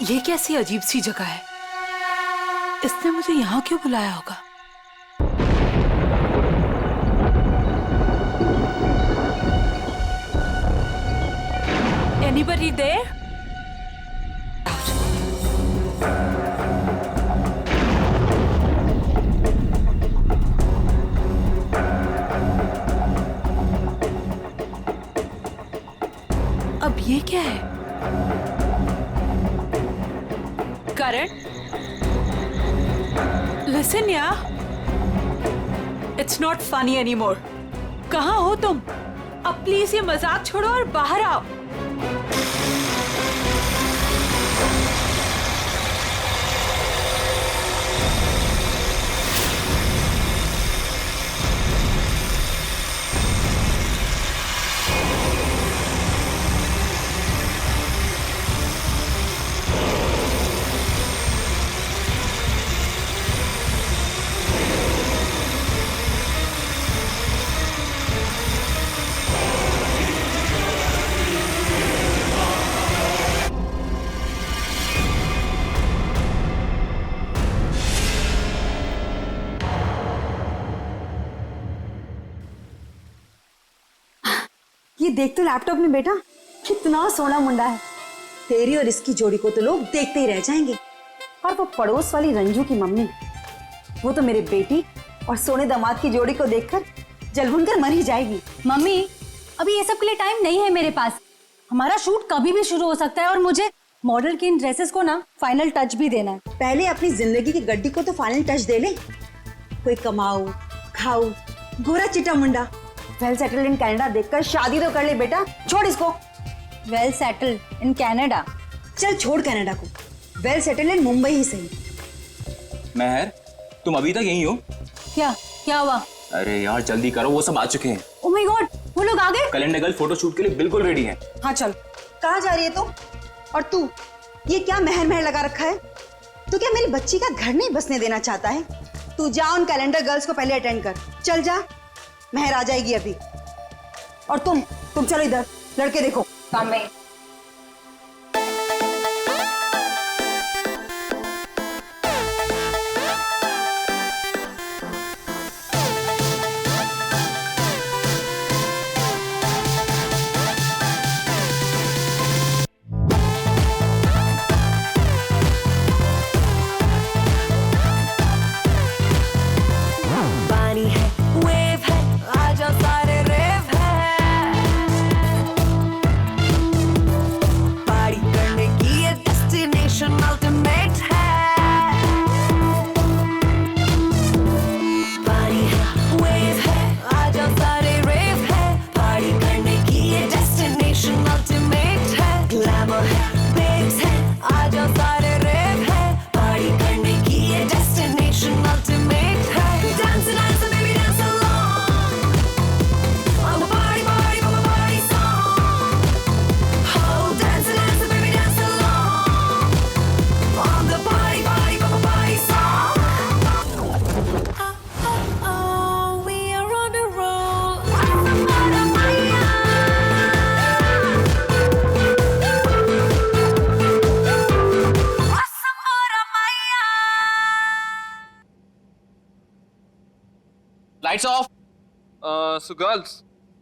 ये कैसी अजीब सी जगह है? इसने मुझे यहाँ क्यों बुलाया होगा? Anybody there? अब ये क्या है? करण, listen यार, it's not funny anymore. कहाँ हो तुम? अब प्लीज ये मजाक छोड़ो और बाहर आओ। ये देख तो लैपटॉप में बेटा, कितना सोना मुंडा है। तेरी और इसकी जोड़ी को तो लोग देखते ही रह जाएंगे। और वो पड़ोस वाली रंजू की मम्मी, वो तो मेरे बेटी और सोने दामाद की जोड़ी को देखकर जल कर मर ही जाएगी। मम्मी, अभी ये सब के लिए टाइम नहीं है मेरे पास। हमारा शूट कभी भी शुरू हो सकता है और मुझे मॉडल की इन ड्रेसेस को ना फाइनल टच भी देना है। पहले अपनी जिंदगी की गड्डी को तो फाइनल टच दे ले। कोई कमाऊ खाऊ गोरा चिटा मुंडा वेल सेटल्ड इन कनाडा देखकर शादी तो कर ले बेटा। छोड़ इसको। Well settled in Canada? चल छोड़ कनाडा को, वेल सेटल्ड इन मुंबई ही सही। महर, तुम अभी तक यहीं हो? क्या हुआ? अरे यार जल्दी करो, वो सब आ चुके हैं। ओह माय गॉड, वो लोग आ गए? कैलेंडर गर्ल फोटो शूट के लिए बिल्कुल रेडी है। हाँ चल। कहाँ जा रही है तुम? और तू ये क्या महर महर लगा रखा है? तू क्या मेरी बच्ची का घर नहीं बसने देना चाहता है? तू जा उन कैलेंडर गर्ल्स को पहले अटेंड कर। चल जा, महर आ जाएगी अभी। और तुम चलो इधर, लड़के देखो। Mummy, lights off. So girls,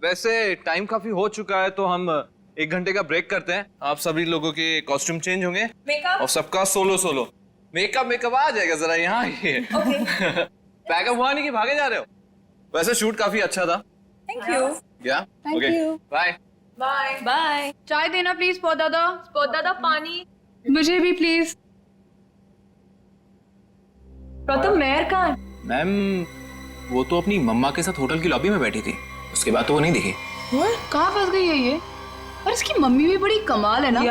वैसे टाइम काफी हो चुका है तो हम 1 घंटे का ब्रेक करते हैं। आप सभी लोगों के कॉस्ट्यूम चेंज होंगे और सबका सोलो मेकअप आ जाएगा। जरा यहाँ आइए। पैकअप हुआ नहीं कि भागे जा रहे हो? वैसे शूट काफी अच्छा था। Thank you. या ओके, बाय बाय बाय। चाय देना प्लीज। स्पॉट दादा पानी मुझे भी प्लीज। प्रथम मेहर कहाँ है? मैम, वो तो अपनी मम्मा के साथ होटल की लॉबी में बैठी थी, उसके बाद तो वो नहीं दिखी। कहाँ फंस गई है ये? और इसकी मम्मी भी बड़ी कमाल है ना।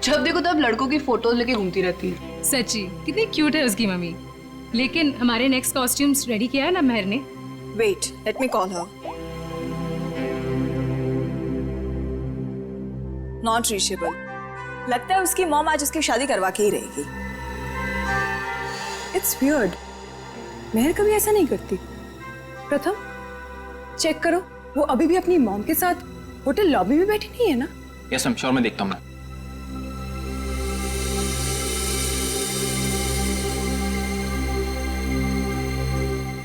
जब देखो तब लड़कों की फोटोज लेके घूमती रहती है। सच्ची कितनी क्यूट है उसकी मम्मी। लेकिन हमारे नेक्स्ट कॉस्ट्यूम्स रेडी किया है ना महर ने? Wait, let me call her. Not reachable. लगता है उसकी मॉम आज उसकी शादी करवा के ही रहेगी। इट्स वियर्ड, मेहर कभी ऐसा नहीं करती। प्रथम चेक करो, वो अभी भी अपनी मॉम के साथ होटल लॉबी में बैठी नहीं है ना? यस मैम, श्योर, मैं देखता हूँ।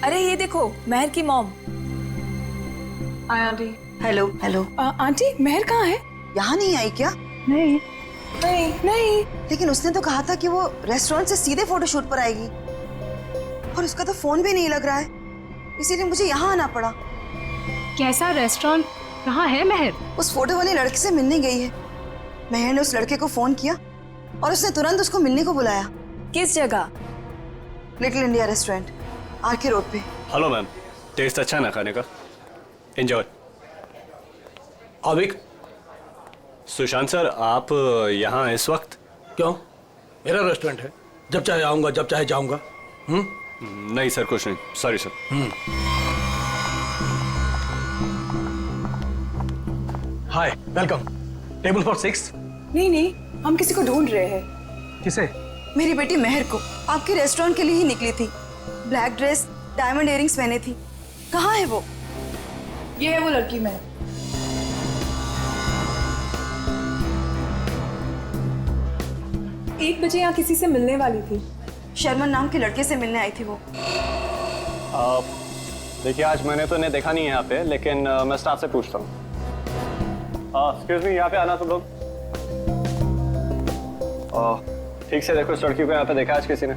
अरे ये देखो, महर की mom. Hi aunty. Hello hello. Aunty Mehar कहाँ है? यहाँ नहीं आई क्या? नहीं नहीं नहीं। लेकिन उसने तो कहा था कि वो रेस्टोरेंट से सीधे फोटोशूट पर आएगी, और उसका तो फोन भी नहीं लग रहा है, इसीलिए मुझे यहाँ आना पड़ा। कैसा रेस्टोरेंट? कहाँ है महर? उस फोटो वाले लड़के से मिलने गई है। महर ने उस लड़के को फोन किया और उसने तुरंत उसको मिलने को बुलाया। किस जगह? Little India restaurant, RK road पे। हेलो मैम, टेस्ट अच्छा है ना खाने का? एंजॉय। अविक, सुशांत सर, आप यहाँ इस वक्त? क्यों? मेरा रेस्टोरेंट है, जब चाहे आऊंगा, जब चाहे जाऊंगा। नहीं सर, कुछ नहीं, sorry sir. Hi, welcome. Table for 6। नहीं नहीं, हम किसी को ढूंढ रहे हैं। किसे? मेरी बेटी महर को। आपके रेस्टोरेंट के लिए ही निकली थी। ब्लैक ड्रेस, डायमंड इयरिंग्स पहने थी। कहाँ है वो? ये है वो लड़की महर। एक बजे यहाँ किसी से मिलने वाली थी। शर्मन नाम के लड़के से मिलने आई थी वो। देखिए, आज मैंने तो इन्हें देखा नहीं है यहाँ पे, लेकिन मैं स्टाफ से पूछता हूँ। एक्सक्यूज मी, यहाँ पे आना तुम लोग। ठीक से देखो, इस लड़की को यहाँ पे देखा आज किसी ने?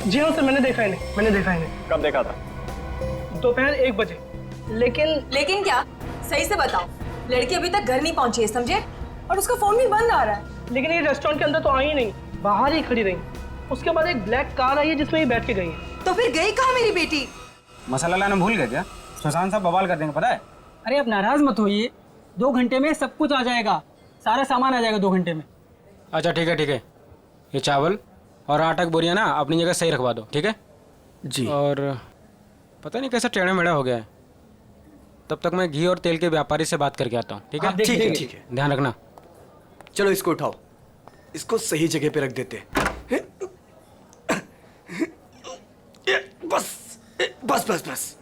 जी हाँ सर, मैंने देखा इन्हें। कब देखा था? दोपहर 1 बजे। लेकिन क्या? सही से बताओ। लड़की अभी तक घर नहीं पहुंची है, समझे? और उसका फोन भी बंद आ रहा है। लेकिन ये रेस्टोरेंट के अंदर तो आई ही नहीं, बाहर ही खड़ी रही। उसके बाद एक ब्लैक कार आई है जिसमें ये बैठ के गई है। तो फिर गई कहाँ मेरी बेटी? मसाला लाना भूल गए क्या? सुशांत साहब बवाल कर देंगे, पता है? अरे आप नाराज मत होइए, 2 घंटे में सब कुछ आ जाएगा, सारा सामान आ जाएगा 2 घंटे में। अच्छा ठीक है, ये चावल और आटा की बोरियां ना अपनी जगह सही रखवा दो, ठीक है जी। और पता नहीं कैसा टेढ़ा मेढ़ा हो गया है, तब तक मैं घी और तेल के व्यापारी से बात करके आता हूँ, ठीक है? ठीक है। ध्यान रखना। चलो इसको उठाओ, इसको सही जगह पे रख देते हैं। बस बस बस बस,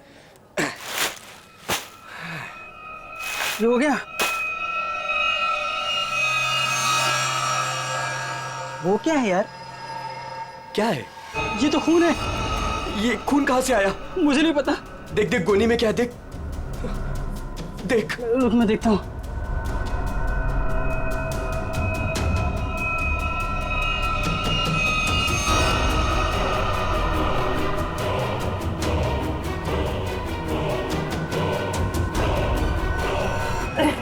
ये हो गया। वो क्या है यार? क्या है? ये तो खून है। ये खून कहाँ से आया? मुझे नहीं पता। देख देख गोनी में क्या है, देख देख। रुक, मैं देखता हूँ।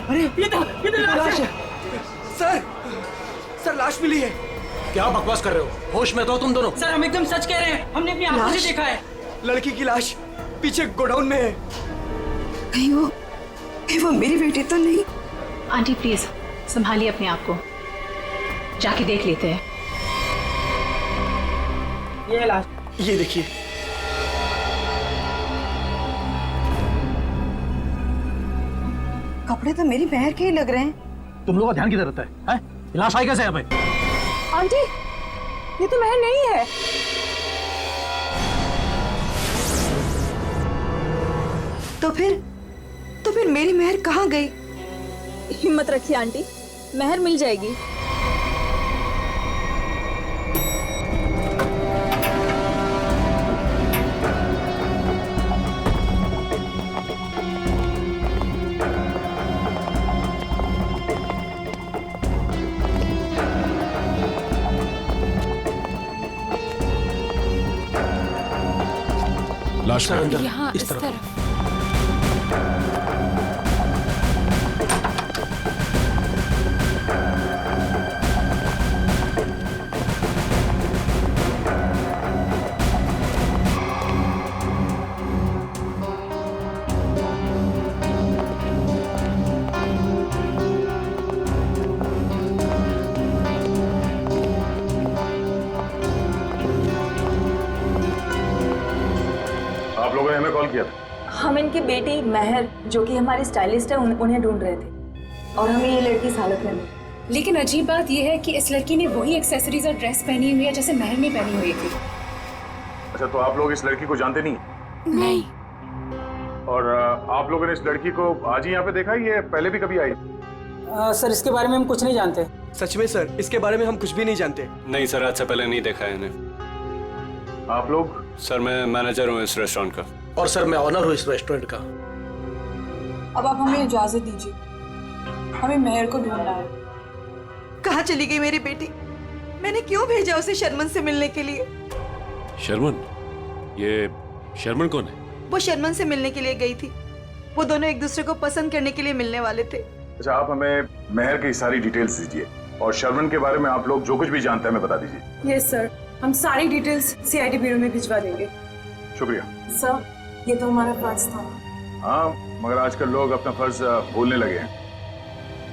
अरे ये तो लाश है। सर लाश मिली है। क्या बकवास कर रहे हो? होश में तो तुम दोनों। सर हम एकदम सच कह रहे हैं, हमने अपनी आंखों से देखा है। लड़की की लाश पीछे गोडाउन में है। कहीं वो मेरी बेटी तो नहीं? आंटी प्लीज संभालिए अपने आप को, जाके देख लेते हैं। ये है लाश। ये देखिए। कपड़े तो मेरी महर के ही लग रहे हैं। तुम लोगों का ध्यान किधर रहता है? लाश आई कैसे यहाँ पे? आंटी, ये तो महर नहीं है। तो फिर मेरी महर कहाँ गई? हिम्मत रखिए आंटी, महर मिल जाएगी। लाश अंदर, यहाँ इस तरफ। आप लोगों ने हमें कॉल किया था? हम इनकी बेटी महर, जो कि हमारी स्टाइलिस्ट है, उन्हें ढूंढ रहे थे और हमें ये लड़की इस हालत में मिली। लेकिन अजीब बात यह है कि इस लड़की ने वही एक्सेसरीज और ड्रेस पहनी हुई है जैसे महर ने पहनी हुई थी। अच्छा, तो आप लोग इस लड़की को जानते नहीं? नहीं। और आप लोगों ने इस लड़की को आज ही यहाँ पे देखा, ये पहले भी कभी आई? सर इसके बारे में हम कुछ नहीं जानते। सच में सर, इसके बारे में हम कुछ भी नहीं जानते। नहीं सर, आज से पहले नहीं देखा है इन्हें। आप लोग सर मैं मैनेजर हूँ इस रेस्टोरेंट का। और सर मैं ऑनर हूँ इस रेस्टोरेंट का। अब आप हमें इजाजत दीजिए, हमें मेहर को ढूंढना है। कहाँ चली गई मेरी बेटी? मैंने क्यों भेजा उसे शर्मन से मिलने के लिए? शर्मन? ये शर्मन कौन है? वो शर्मन से मिलने के लिए गई थी। वो दोनों एक दूसरे को पसंद करने के लिए मिलने वाले थे। अच्छा, आप हमें मेहर की सारी डिटेल्स दीजिए और शर्मन के बारे में आप लोग जो कुछ भी जानते हैं हमें बता दीजिए। यस सर, हम सारी डिटेल्स सीआईडी ब्यूरो में भिजवा देंगे। शुक्रिया सर, ये तो हमारा फर्ज था। हाँ, मगर आजकल लोग अपना फर्ज भूलने लगे हैं।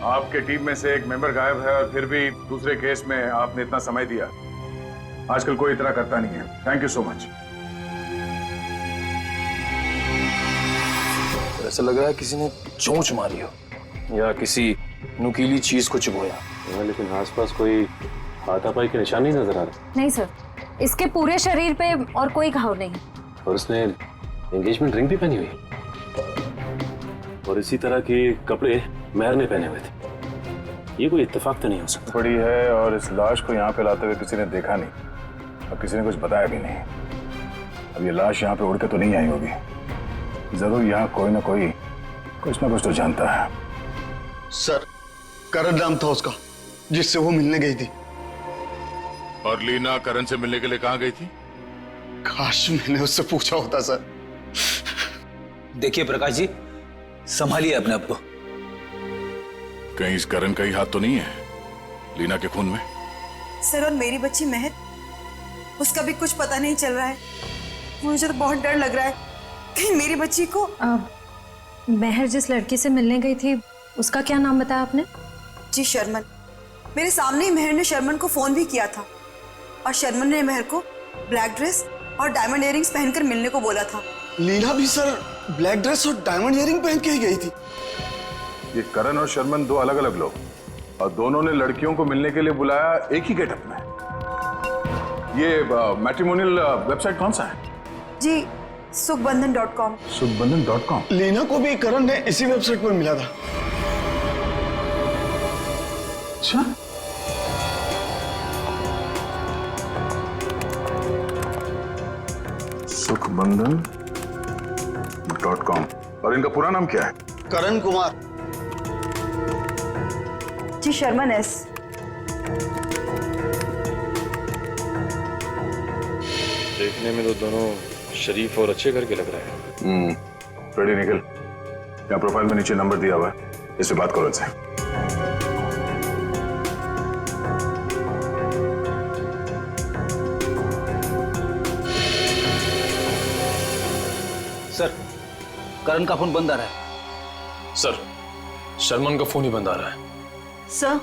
आपके टीम में से एक मेंबर गायब है और फिर भी दूसरे केस में आपने इतना समय दिया। आजकल कोई इतना करता नहीं है। Thank you so much. ऐसा लग रहा है किसी ने चोंच मारी हो या किसी नुकीली चीज को चुभोया। लेकिन आसपास कोई हाथापाई के निशान नहीं नजर आ रहे। नहीं सर, इसके पूरे शरीर पे और कोई घाव नहीं। और उसने एंगेजमेंट रिंग भी पहनी हुई और इसी तरह के कपड़े मेहर ने पहने हुए थे। ये कोई इत्तेफाक तो नहीं हो सकता। पड़ी है और इस लाश को यहाँ पे लाते हुए किसी ने देखा नहीं और किसी ने कुछ बताया भी नहीं। अब ये लाश यहाँ पे उड़ के तो नहीं आई होगी। जरूर यहाँ कोई ना कोई कुछ ना कुछ तो जानता है। सर, करण नाम था उसका जिससे वो मिलने गई थी। और लीना करण से मिलने के लिए कहाँ गई थी? काश मैंने उससे पूछा होता सर। देखिए प्रकाश जी, संभालिए अपने आप को। कहीं इस करण का ही हाथ तो नहीं है लीना के खून में? सर, और मेरी बच्ची मेहर, उसका भी कुछ पता नहीं चल रहा है। मुझे तो बहुत डर लग रहा है कहीं मेरी बच्ची को। मेहर जिस लड़की से मिलने गई थी उसका क्या नाम बताया आपने? जी शर्मन। मेरे सामने ही मेहर ने शर्मन को फोन भी किया था और शर्मन ने मेहर को ब्लैक ड्रेस और डायमंड इयररिंग्स पहनकर मिलने को बोला था। लीना भी सर ब्लैक ड्रेस और डायमंड इयररिंग पहन के ही गई थी। ये करण और शर्मन दो अलग अलग लोग और दोनों ने लड़कियों को मिलने के लिए बुलाया एक ही गेटअप में। ये मैट्रिमोनियल वेबसाइट कौन सा है? जी सुखबंधन.com। सुखबंधन.com। लीना को भी करण ने इसी वेबसाइट पर मिला था। अच्छा, सुखबंधन.com। और इनका पूरा नाम क्या है? करण कुमार। जी शर्मन एस। देखने में तो दोनों शरीफ और अच्छे घर के लग रहे हैं। रेडी निकल। यहाँ प्रोफाइल में नीचे नंबर दिया हुआ है, इस पे बात करो इनसे। सर, करण का फोन बंद आ रहा है। सर, शर्मन का फोन ही बंद आ रहा है। सर,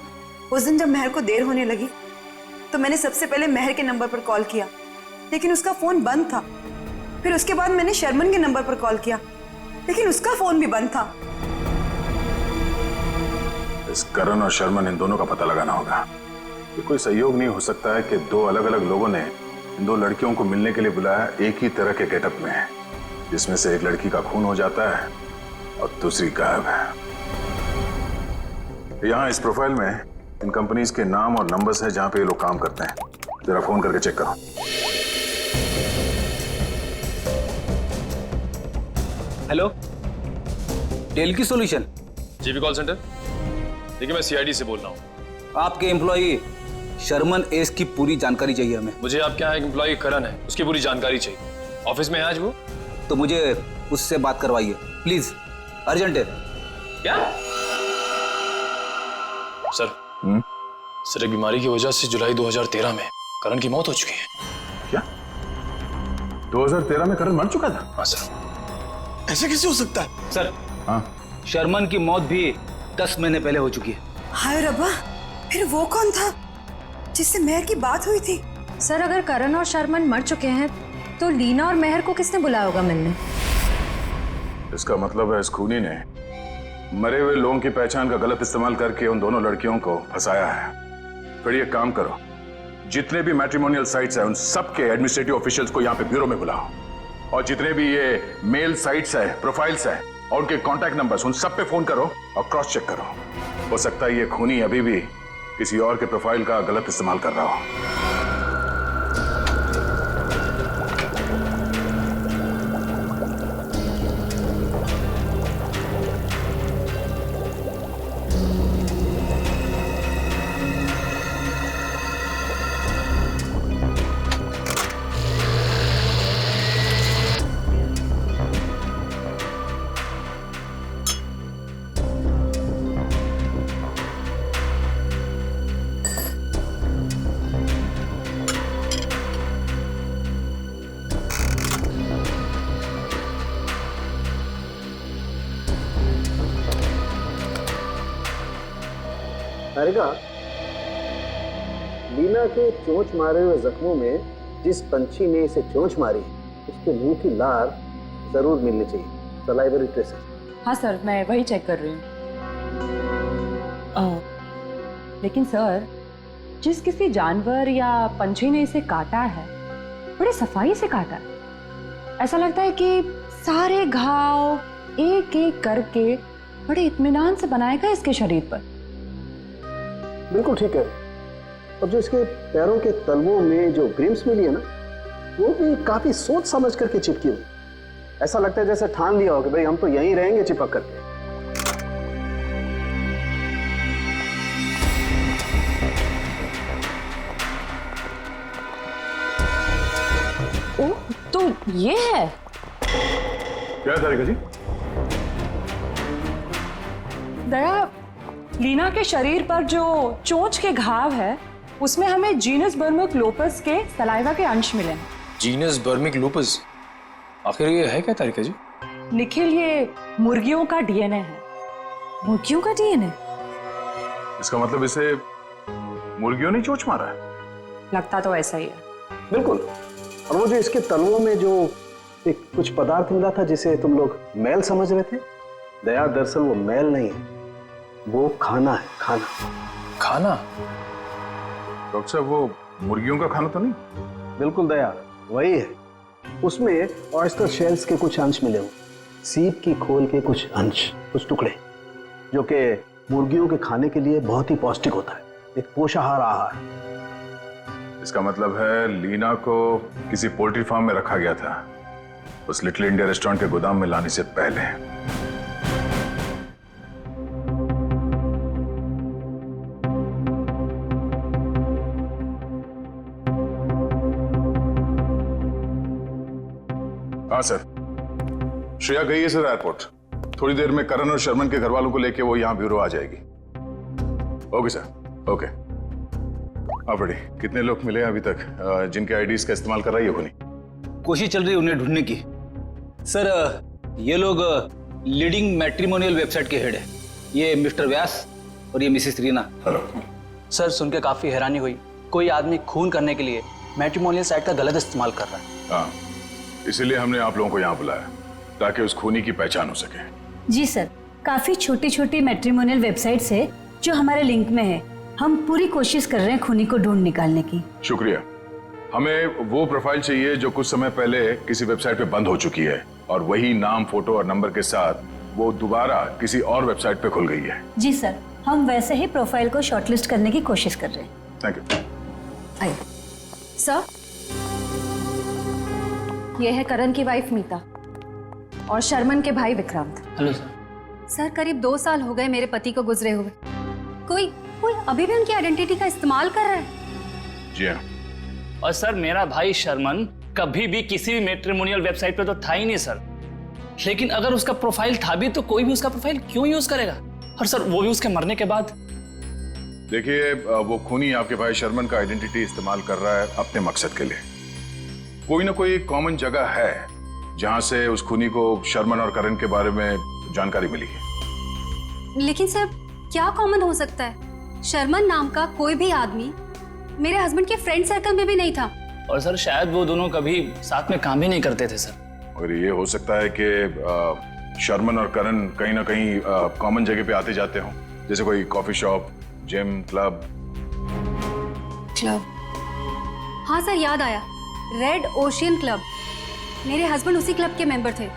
उस दिन जब मेहर को देर होने लगी तो मैंने सबसे पहले मेहर के नंबर पर कॉल किया, लेकिन उसका फोन बंद था। फिर उसके बाद मैंने शर्मन के नंबर पर कॉल किया, लेकिन उसका फोन भी बंद था। इस करण और शर्मन, इन दोनों का पता लगाना होगा। ये कोई सहयोग नहीं हो सकता है कि दो अलग अलग लोगों ने इन दो लड़कियों को मिलने के लिए बुलाया एक ही तरह के गेटअप में, जिसमें से एक लड़की का खून हो जाता है और दूसरी गायब है। यहाँ इस प्रोफाइल में इन कंपनीज के नाम और नंबर्स हैं जहां पे ये लोग काम करते हैं। जरा फोन करके चेक करो। हेलो, टेल की सॉल्यूशन। GB call centre. देखिए, मैं सीआईडी से बोल रहा हूँ। आपके एम्प्लॉई शर्मन एस की पूरी जानकारी चाहिए हमें। मुझे आपके यहाँ एक एम्प्लॉई करण है, उसकी पूरी जानकारी चाहिए। ऑफिस में है आज वो? तो मुझे उससे बात करवाइए प्लीज, अर्जेंट है। क्या सर? सर, एक बीमारी की वजह से जुलाई 2013 में करण की मौत हो चुकी है। क्या 2013 में करण मर चुका था? हाँ सर। ऐसे कैसे हो सकता है? सर, हाँ, शर्मन की मौत भी 10 महीने पहले हो चुकी है। हाय रब्बा, फिर वो कौन था जिससे मेहर की बात हुई थी? सर, अगर करण और शर्मन मर चुके हैं तो लीना और मेहर को किसने बुलाया होगा मिलने? इसका मतलब है इस खूनी ने मरे हुए लोगों की पहचान का गलत इस्तेमाल करके उन दोनों लड़कियों को फंसाया है। फिर ये काम करो, जितने भी मैट्रिमोनियल साइट्स हैं उन सब के एडमिनिस्ट्रेटिव ऑफिशियल्स को यहाँ पे ब्यूरो में बुलाओ, और जितने भी ये मेल साइट्स है, प्रोफाइल्स है और उनके कॉन्टैक्ट नंबर्स, उन सब पे फोन करो और क्रॉस चेक करो। हो सकता है ये खूनी अभी भी किसी और के प्रोफाइल का गलत इस्तेमाल कर रहा हो। हारिका, लीना के चोंच मारे हुए जख्मों में जिस पंछी ने इसे चोंच मारी उसके मुंह की लार जरूर मिलनी चाहिए, सलाइवरी ट्रेसेस। हाँ सर, मैं वही चेक कर रही हूँ। लेकिन सर, जिस किसी जानवर या पंछी ने इसे काटा है बड़ी सफाई से काटा है। ऐसा लगता है कि सारे घाव एक एक करके बड़े इत्मीनान से बनाए गए इसके शरीर पर। बिल्कुल ठीक है। और जो इसके पैरों के तलवों में जो ग्रिम्स मिली है ना, वो भी काफी सोच समझ करके चिपकी हुई। ऐसा लगता है जैसे ठान लिया हो कि भाई हम तो यहीं रहेंगे चिपक करके। ओह, तो ये है। क्या तारिका जी? दया, लीना के शरीर पर जो चोंच के घाव है उसमें हमें जीनस बर्मिक लोपस के सलाइवा के अंश मिले हैं। जीनस बर्मिक लूपस, आखिर ये है क्या तारिका जी? निखिल, ये मुर्गियों का डीएनए है। मुर्गियों का डीएनए? इसका मतलब इसे मुर्गियों ने चोंच मारा है? लगता तो ऐसा ही है। बिल्कुल। और वो जो इसके तलवों में जो एक कुछ पदार्थ मिला था जिसे तुम लोग मैल समझ रहे थे, दया दरअसल वो मैल नहीं है, वो खाना है। खाना। खाना? डॉक्टर साहब, वो मुर्गियों का खाना तो नहीं? बिल्कुल दया, वही है। उसमें ऑयस्टर शेल्स के कुछ अंश मिले हुए, सीप की खोल के कुछ अंश, कुछ टुकड़े, जो कि मुर्गियों के खाने के लिए बहुत ही पौष्टिक होता है, एक पोषाहार आहार। इसका मतलब है लीना को किसी पोल्ट्री फार्म में रखा गया था, उस लिटिल इंडिया रेस्टोरेंट के गोदाम में लाने से पहले। हाँ सर, श्रेया गई है सर एयरपोर्ट। थोड़ी देर में करण और शर्मन के घर वालों को लेके वो यहाँ ब्यूरो आ जाएगी। Okay sir, okay. आप रेडी? कितने लोग मिले अभी तक जिनके आईडीज का इस्तेमाल कर रही है खुनी? कोशिश चल रही है उन्हें ढूंढने की। सर, ये लोग लीडिंग मैट्रिमोनियल वेबसाइट के हेड है। ये मिस्टर व्यास और ये मिसेस रीना। सर, सुन के काफी हैरानी हुई। कोई आदमी खून करने के लिए मैट्रिमोनियल साइट का गलत इस्तेमाल कर रहा है। हाँ, इसीलिए हमने आप लोगों को यहाँ बुलाया ताकि उस खूनी की पहचान हो सके। जी सर, काफी छोटी छोटी मैट्रिमोनियल वेबसाइट्स है जो हमारे लिंक में है। हम पूरी कोशिश कर रहे हैं खूनी को ढूंढ निकालने की। शुक्रिया। हमें वो प्रोफाइल चाहिए जो कुछ समय पहले किसी वेबसाइट पे बंद हो चुकी है और वही नाम, फोटो और नंबर के साथ वो दोबारा किसी और वेबसाइट पे खुल गई है। जी सर, हम वैसे ही प्रोफाइल को शॉर्टलिस्ट करने की कोशिश कर रहे हैं। Thank you. आइए सर, ये है करण की वाइफ मीता और शर्मन के भाई विक्रांत। Hello sir. सर, करीब 2 साल हो गए मेरे पति को गुजरे हुए। कोई अभी भी उनकी आइडेंटिटी का इस्तेमाल कर रहा है। जी हाँ। और सर, मेरा भाई शर्मन कभी भी किसी भी मैट्रिमोनियल वेबसाइट पे तो था ही नहीं सर। लेकिन अगर उसका प्रोफाइल था भी तो कोई भी उसका प्रोफाइल क्यों यूज करेगा? और सर, वो भी उसके मरने के बाद। देखिए, वो खूनी आपके भाई शर्मन का आइडेंटिटी इस्तेमाल कर रहा है अपने मकसद के लिए। कोई ना कोई कॉमन जगह है जहां से उस खूनी को शर्मन और करण के बारे में जानकारी मिली है। लेकिन सर, क्या कॉमन हो सकता है? शर्मन नाम का कोई भी आदमी मेरे हस्बैंड के फ्रेंड सर्कल में भी नहीं था। और सर, शायद वो दोनों कभी साथ में काम ही नहीं करते थे सर। और ये हो सकता है कि शर्मन और करण कहीं ना कहीं कॉमन जगह पे आते जाते हों, जैसे कोई कॉफी शॉप, जिम, क्लब। हाँ सर, याद आया, रेड ओशियन क्लब। मेरे हस्बैंड उसी क्लब के मेंबर थे।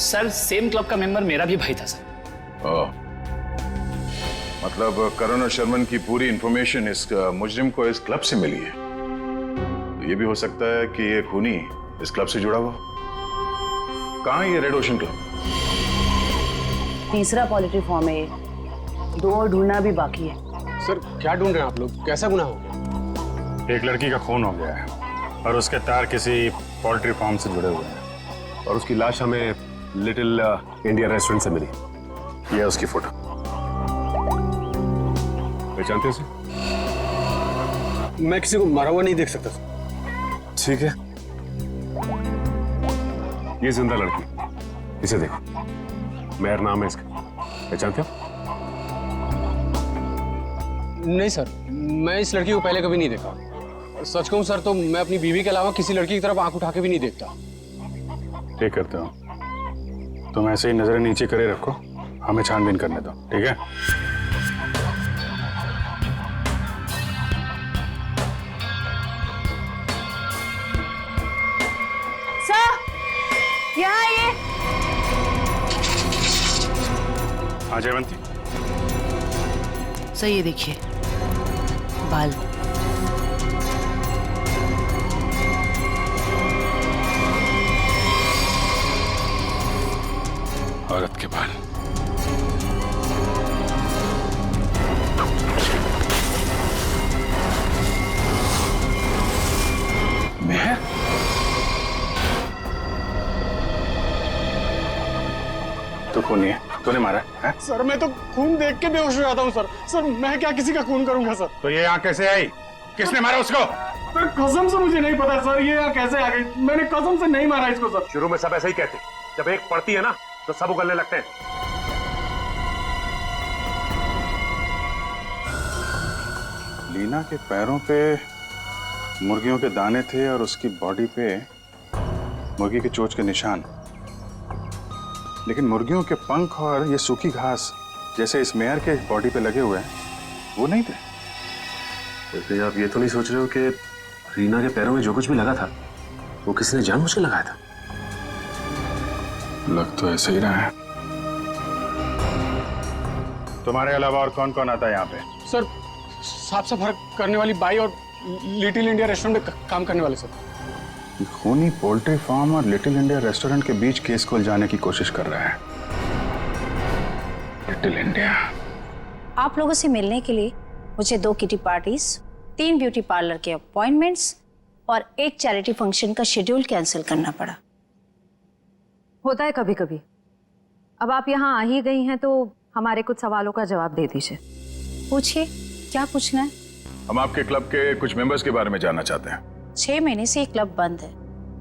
सर, सेम क्लब का मेंबर मेरा भी भाई था सर। मतलब करण और शर्मन की पूरी इंफॉर्मेशन इस मुजरिम को इस क्लब से मिली है। तो ये भी हो सकता है कि ये खूनी इस क्लब से जुड़ा हुआ। कहाँ है ये रेड ओशन क्लब? तीसरा पोल्ट्री फार्म है, 2 और ढूंढना भी बाकी है। सर, क्या ढूंढ रहे हैं आप लोग? कैसा गुनाह हो गया? एक लड़की का खून हो गया है और उसके तार किसी पोल्ट्री फार्म से जुड़े हुए हैं और उसकी लाश हमें लिटिल इंडिया रेस्टोरेंट से मिली। ये है उसकी फोटो। पहचानते हैं? मैं किसी को मरा हुआ नहीं देख सकता। ठीक है, ये जिंदा लड़की, इसे देखो। मेहर नाम है इसका, पहचानते हो? नहीं सर, मैं इस लड़की को पहले कभी नहीं देखा। सच कहूँ सर तो मैं अपनी बीवी के अलावा किसी लड़की की तरफ आंख उठा के भी नहीं देखता। ठीक करते हो, तुम ऐसे ही नजरें नीचे करे रखो, हमें छानबीन करने दो, ठीक है? सर यहाँ आइए। हाँ जयवंती, सर ये देखिए बाल। औरत के बाल। मैं तो खूनी है, तूने मारा है? सर मैं तो खून देख के बेहोश हो जाता हूँ सर। सर मैं क्या किसी का खून करूंगा सर? तो ये यहाँ कैसे आई? किसने मारा उसको? सर कसम से मुझे नहीं पता सर, ये यहाँ कैसे आ गई? मैंने कसम से नहीं मारा इसको सर। शुरू में सब ऐसे ही कहते, जब एक पड़ती है ना तो सब उगलने लगते हैं। लीना के पैरों पे मुर्गियों के दाने थे और उसकी बॉडी पे मुर्गी के चोंच के निशान, लेकिन मुर्गियों के पंख और ये सूखी घास जैसे इस मेयर के बॉडी पे लगे हुए हैं वो नहीं थे। वैसे आप ये तो नहीं सोच रहे हो कि रीना के पैरों में जो कुछ भी लगा था वो किसी ने जानबूझ के लगाया था? लग तो ऐसे ही रहा है। तुम्हारे अलावा और कौन कौन आता है यहाँ पे? सर साफ सफाई करने वाली बाई और लिटिल इंडिया रेस्टोरेंट में काम करने वाले सर। खूनी पोल्ट्री फार्म और लिटिल इंडिया रेस्टोरेंट के बीच केस खोल जाने की कोशिश कर रहा है। Little India. आप लोगों से मिलने के लिए मुझे 2 किटी पार्टीज, 3 ब्यूटी पार्लर के अपॉइंटमेंट्स और एक चैरिटी फंक्शन का शेड्यूल कैंसिल करना पड़ा। होता है कभी कभी। अब आप यहाँ आ ही गई हैं तो हमारे कुछ सवालों का जवाब दे दीजिए। पूछिए, क्या पूछना है? हम आपके क्लब के कुछ मेंबर्स के बारे में जानना चाहते हैं। 6 महीने से ये क्लब बंद है,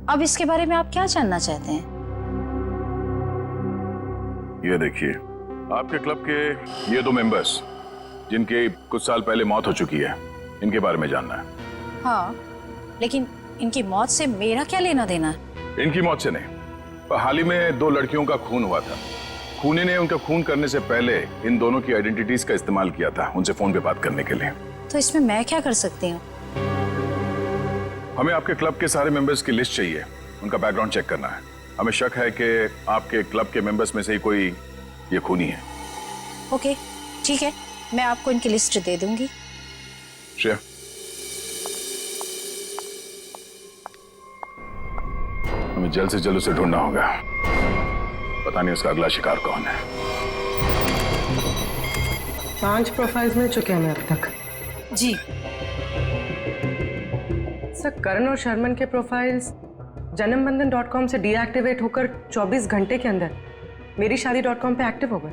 अब इसके बारे में आप क्या जानना चाहते हैं? ये देखिए, आपके क्लब के ये 2 मेंबर्स जिनके कुछ साल पहले मौत हो चुकी है, इनके बारे में जानना है। हाँ, लेकिन इनकी मौत से मेरा क्या लेना देना है? इनकी मौत से नहीं, पर हाल ही में 2 लड़कियों का खून हुआ था। खूनी ने उनका खून करने से पहले इन दोनों की आइडेंटिटीज का इस्तेमाल किया था उनसे फोन पे बात करने के लिए। तो इसमें मैं क्या कर सकती हूँ? हमें आपके क्लब के सारे मेंबर्स की लिस्ट चाहिए, उनका बैकग्राउंड चेक करना है। हमें शक है कि आपके क्लब के मेंबर्स में से ही कोई ये खूनी है। ओके, ठीक है, मैं आपको इनकी लिस्ट दे दूंगी। श्रेया, हमें जल्द से जल्द उसे ढूंढना होगा। पता नहीं उसका अगला शिकार कौन है। 5 प्रोफाइल्स मिल चुके हैं अब तक। जी सर, करण और शर्मन के प्रोफाइल्स janambandan.com से डीएक्टिवेट होकर 24 घंटे के अंदर मेरीशादी.com पे एक्टिव हो गए।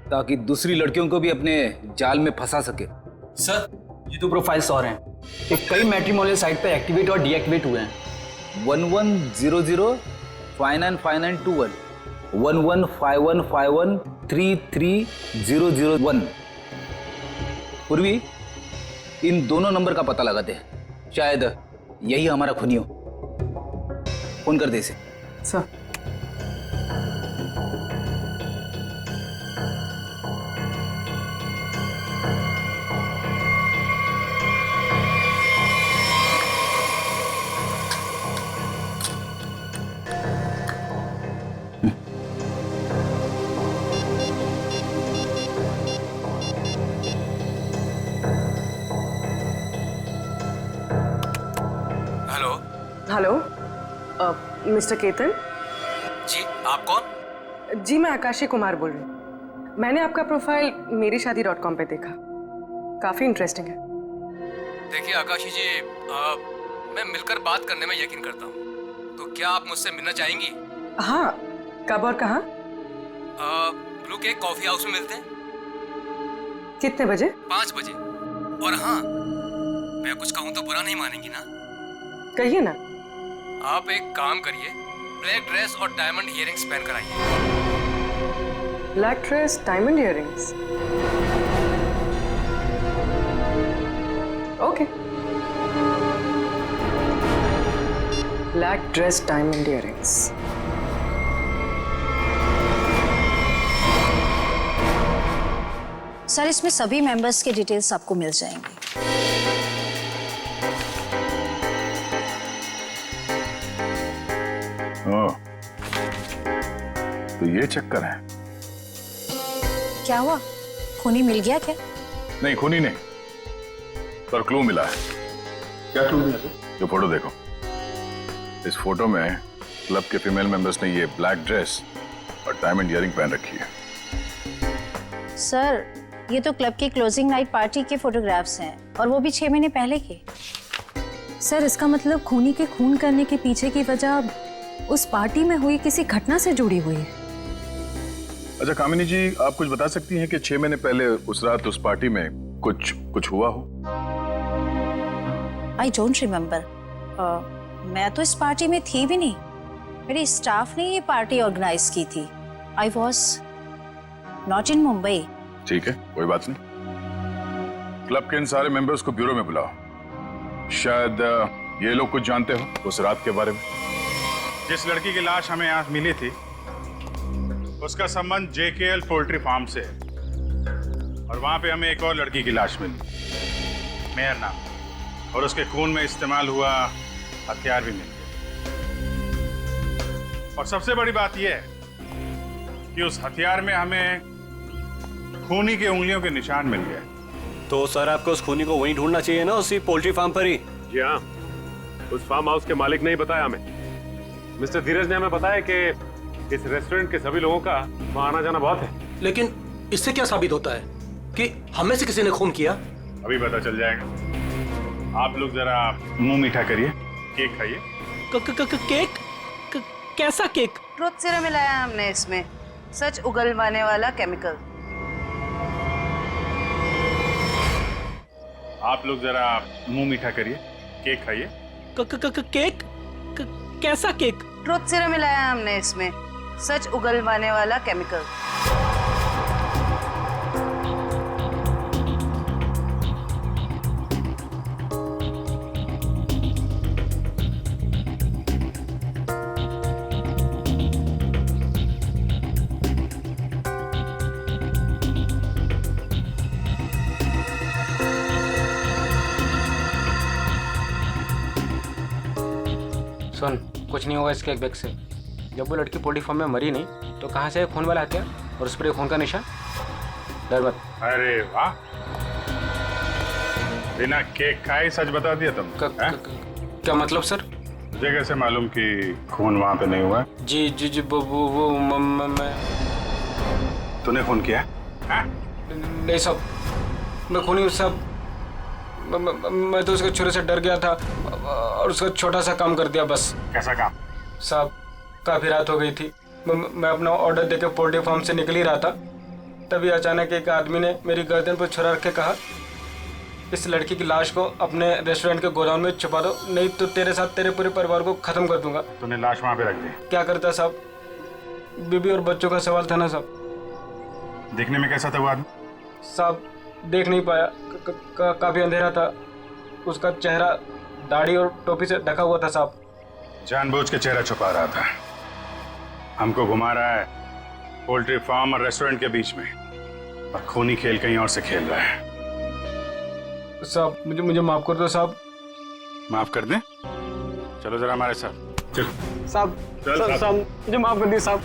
ताकि दूसरी लड़कियों को भी अपने जाल में फंसा सके। सर ये 2 प्रोफाइल्स और हैं, ये कई मैट्रिमोनियल साइट पे एक्टिवेट और डीएक्टिवेट हुए हैं। 1100 595921 115151 33001। पूर्वी इन दोनों नंबर का पता लगाते हैं, शायद यही हमारा खूनी हो। फोन कर दे इसे। सर हेलो, मिस्टर केतन जी, आप कौन? जी, मैं आकाशी कुमार बोल रही हूँ। मैंने आपका प्रोफाइल मेरीशादी.com पे देखा, काफी इंटरेस्टिंग है। देखिए आकाशी जी, मैं मिलकर बात करने में यकीन करता हूँ, तो क्या आप मुझसे मिलना चाहेंगी? हाँ, कब और कहाँ? ब्लू केक कॉफी हाउस में मिलते हैं। कितने बजे? 5 बजे। और हाँ, मैं कुछ कहूँ तो बुरा नहीं मानेंगी ना? कहिए ना। आप एक काम करिए, ब्लैक ड्रेस और डायमंड इयररिंग्स पहन कर आइए। Black dress, diamond earrings. Okay. Black dress, diamond earrings. Sir इसमें सभी मेंबर्स के डिटेल्स आपको मिल जाएंगे। ओह, तो ये चक्कर है। क्या हुआ, खूनी मिल गया क्या? नहीं, खूनी नहीं, पर क्लू मिला है। क्या क्लू मिला? जो फोटो देखो, इस फोटो में क्लब के फीमेल मेंबर्स ने ये ब्लैक ड्रेस और डायमंड इयरिंग पहन रखी है। सर ये तो क्लब की क्लोजिंग नाइट पार्टी के फोटोग्राफ्स हैं, और वो भी 6 महीने पहले के। सर इसका मतलब खूनी के खून करने के पीछे की वजह उस पार्टी में हुई किसी घटना से जुड़ी हुई है। अच्छा कामिनी जी, आप कुछ बता सकती हैं कि 6 महीने पहले उस रात उस पार्टी में कुछ हुआ हो? I don't remember. मैं तो इस पार्टी में थी भी नहीं, मेरे स्टाफ ने ये पार्टी ऑर्गेनाइज की थी। I was not in Mumbai. ठीक है, कोई बात नहीं। क्लब के इन सारे मेंबर्स को ब्यूरो में बुलाओ। शायद ये लोग कुछ जानते हो उस रात के बारे में। जिस लड़की की लाश हमें यहाँ मिली थी उसका संबंध JKL पोल्ट्री फार्म से है, और वहां पे हमें एक और लड़की की लाश मिली, मेहर नाम, और उसके खून में इस्तेमाल हुआ हथियार भी मिल गया। और सबसे बड़ी बात यह है कि उस हथियार में हमें खूनी के उंगलियों के निशान मिल गए। तो सर आपको उस खूनी को वहीं ढूंढना चाहिए ना, उसी पोल्ट्री फार्म पर ही। जी हाँ, उस फार्म हाउस के मालिक ने ही बताया हमें। मिस्टर धीरज ने हमें बताया कि इस रेस्टोरेंट के सभी लोगों का वहाँ आना जाना बहुत है। लेकिन इससे क्या साबित होता है कि हमें से किसी ने खून किया? अभी पता चल जाएगा। आप लोग जरा मुंह मीठा करिए, केक खाइए। केक? कैसा केक? ट्रुथ सीरम मिलाया हमने इसमें, सच उगलवाने वाला केमिकल। आप लोग जरा मुंह मीठा करिए, केक खाइए। केक? कैसा केक? ट्रुथ सीरम मिलाया हमने इसमें, सच उगलवाने वाला केमिकल। सुन, कुछ नहीं होगा इसके बैग से। जब वो लड़की पोल्ट्री फार्म में मरी नहीं तो कहाँ से खून वाला हथियार और उस पर खून का निशान? डर मत। अरे वाह, बिना केक खाए सच बता दिया तुम। क्या मतलब सर? मुझे कैसे मालूम कि खून वहां पे नहीं हुआ? जी जी जी, वो मैं। तूने खून किया? नहीं साहब, मैं खूनी हूँ साहब। मैं तो उसके छुरे से डर गया था और उसका छोटा सा काम कर दिया बस। कैसा काम? साहब काफी रात हो गई थी, मैं अपना ऑर्डर देके पोल्ट्री फार्म से निकल ही रहा था, तभी अचानक एक आदमी ने मेरी गर्दन पर छुरा रख के कहा, इस लड़की की लाश को अपने रेस्टोरेंट के गोदाम में छुपा दो, नहीं तो तेरे साथ तेरे पूरे परिवार को खत्म कर दूंगा। तूने लाश वहां पे रख दी? क्या करता साहब, बीबी और बच्चों का सवाल था ना साहब। देखने में कैसा था वो आदमी? साहब देख नहीं पाया, काफी अंधेरा था, उसका चेहरा दाढ़ी और टोपी से ढका हुआ था साहब। जानबूझ के चेहरा छुपा रहा था, हमको घुमा रहा है पोल्ट्री फार्म और रेस्टोरेंट के बीच में, और खूनी खेल कहीं और से खेल रहा है। साहब मुझे माफ कर दो साहब। माफ कर दें? चलो जरा हमारे साथ। चल साहब, साहब मुझे माफ कर दिए साहब।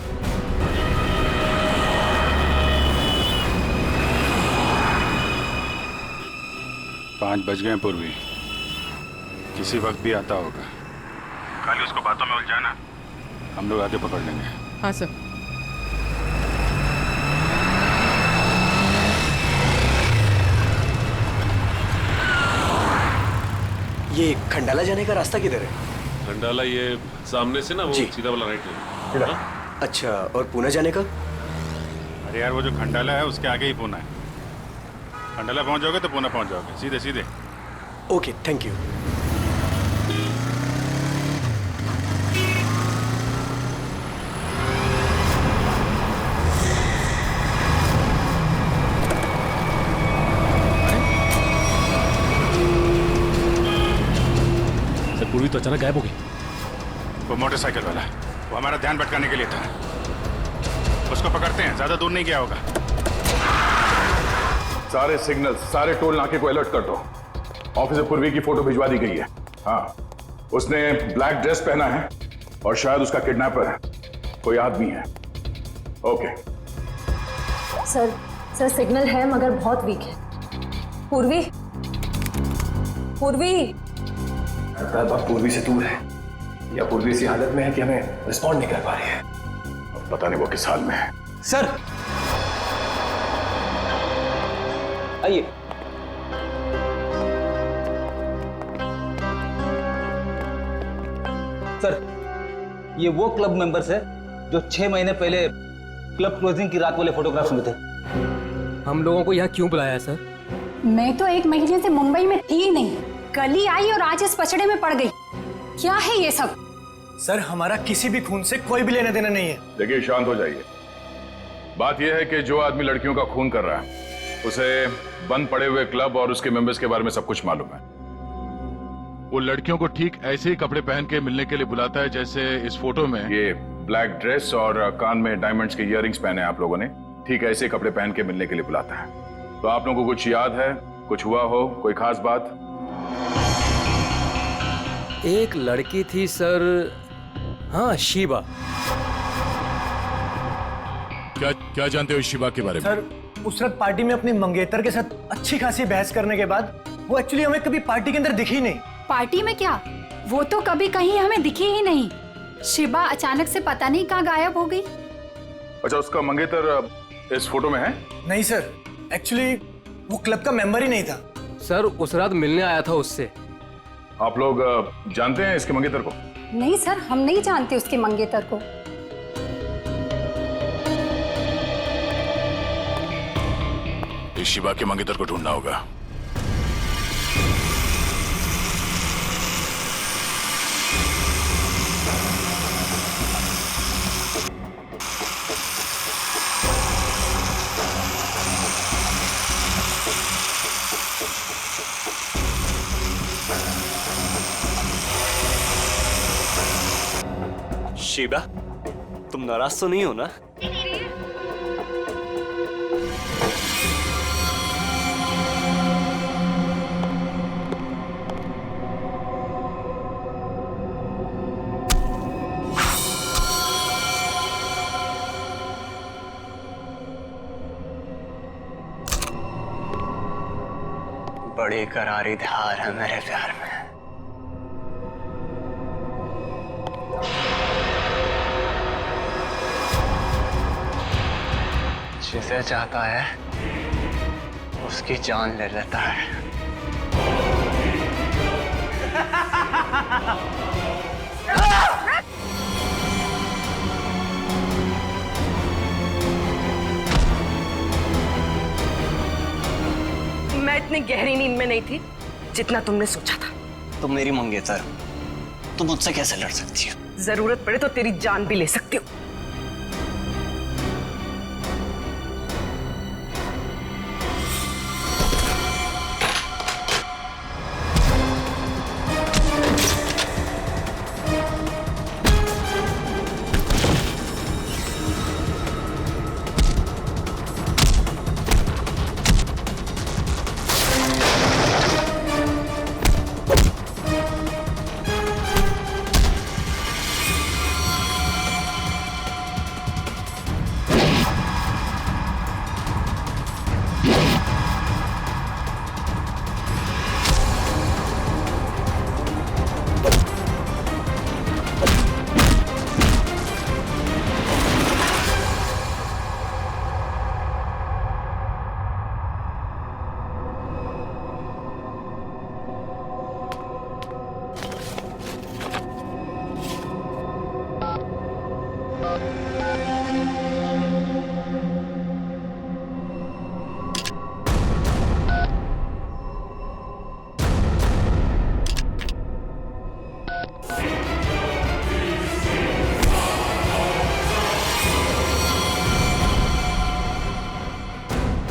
पाँच बज गए पूर्वी, किसी वक्त भी आता होगा। खाली उसको बातों में उलझाना, हम लोग आके पकड़ लेंगे। हाँ सर। ये खंडाला जाने का रास्ता किधर है? खंडाला ये सामने से ना, वो सीधा वाला राइट ले। अच्छा, और पुणे जाने का? अरे यार, वो जो खंडाला है उसके आगे ही पुणे है। खंडाला पहुंच जाओगे तो पुणे पहुंच जाओगे, सीधे सीधे। Okay, thank you. अचानक गायब हो गई? वो मोटरसाइकिल वाला, वो हमारा ध्यान भटकाने के लिए था। उसको पकड़ते हैं, ज्यादा दूर नहीं गया होगा। सारे सिग्नल, सारे टोल नाके को अलर्ट कर दो। ऑफिसर पूर्वी की फोटो भिजवा दी गई है। हाँ, उसने ब्लैक ड्रेस पहना है और शायद उसका किडनैपर कोई आदमी है। ओके सर सिग्नल है मगर बहुत वीक है। पूर्वी बात पूर्वी से दूर है या पूर्वी इसी हालत में है कि हमें रिस्पॉन्ड नहीं कर पा रही है। पता नहीं वो किस हाल में है। सर आइए। सर ये वो क्लब मेंबर्स है जो 6 महीने पहले क्लब क्लोजिंग की रात वाले फोटोग्राफ्स में थे। हम लोगों को यहाँ क्यों बुलाया है सर? मैं तो 1 महीने से मुंबई में थी ही नहीं, कल ही आई और आज इस पचड़े में पड़ गई। क्या है ये सब? सर हमारा किसी भी खून से कोई भी लेना देना नहीं है। देखिए शांत हो जाइए। बात यह है कि जो आदमी लड़कियों का खून कर रहा है उसे बंद पड़े हुए क्लब और उसके मेंबर्स के बारे में सब कुछ मालूम है। वो लड़कियों को ठीक ऐसे ही कपड़े पहन के मिलने के लिए बुलाता है जैसे इस फोटो में। ये ब्लैक ड्रेस और कान में डायमंड्स के इयररिंग्स पहने हैं आप लोगों ने, ठीक ऐसे कपड़े पहन के मिलने के लिए बुलाता है। तो आप लोगों को कुछ याद है, कुछ हुआ हो, कोई खास बात? एक लड़की थी सर, हाँ शिबा। क्या जानते हो इस शिबा के बारे में? सर उस रात पार्टी में अपनी मंगेतर के साथ अच्छी खासी बहस करने के बाद वो एक्चुअली हमें कभी पार्टी के अंदर दिखी नहीं। पार्टी में क्या, वो तो कभी कहीं हमें दिखी ही नहीं। शिबा अचानक से पता नहीं कहाँ गायब हो गई। अच्छा, उसका मंगेतर इस फोटो में है? नहीं सर, एक्चुअली वो क्लब का मेंबर ही नहीं था। सर उस रात मिलने आया था उससे। आप लोग जानते हैं इसके मंगेतर को? नहीं सर, हम नहीं जानते उसके मंगेतर को। इस शिबा के मंगेतर को ढूंढना होगा। शिबा, तुम नाराज तो नहीं हो ना? बड़ी करारी धार है मेरे प्यार में। जिसे चाहता है उसकी जान ले लेता है। मैं इतनी गहरी नींद में नहीं थी जितना तुमने सोचा था। तुम मेरी मंगेतर, तुम मुझसे कैसे लड़ सकती हो? जरूरत पड़े तो तेरी जान भी ले सकती हो।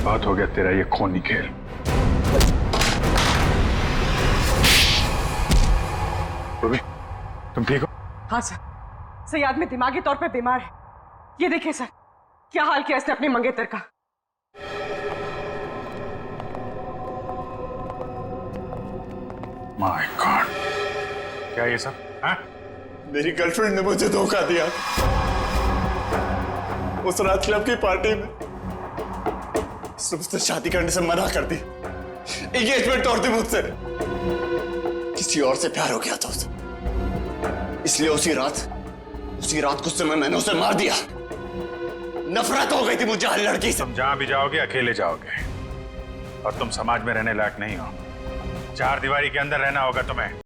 बहुत हो गया तेरा ये खूनी खेल। पूर्वी, तुम ठीक हो? हाँ सर, सयाद में दिमागी तौर पे बीमार है। ये देखिए सर, क्या हाल किया इसने अपने मंगेतर का। माय गॉड, क्या ये सब? हाँ? मेरी गर्लफ्रेंड ने मुझे धोखा दिया। उस रात क्लब की पार्टी में उसने मुझसे शादी करने से मना कर दी, एंगेजमेंट तोड़ दी मुझसे। किसी और से प्यार हो गया था उसे, इसलिए उसी रात कुछ समय मैंने उसे मार दिया। नफरत हो गई थी मुझे हर लड़की से। तुम जहां भी जाओगे अकेले जाओगे और तुम समाज में रहने लायक नहीं हो। चार दीवारी के अंदर रहना होगा तुम्हें।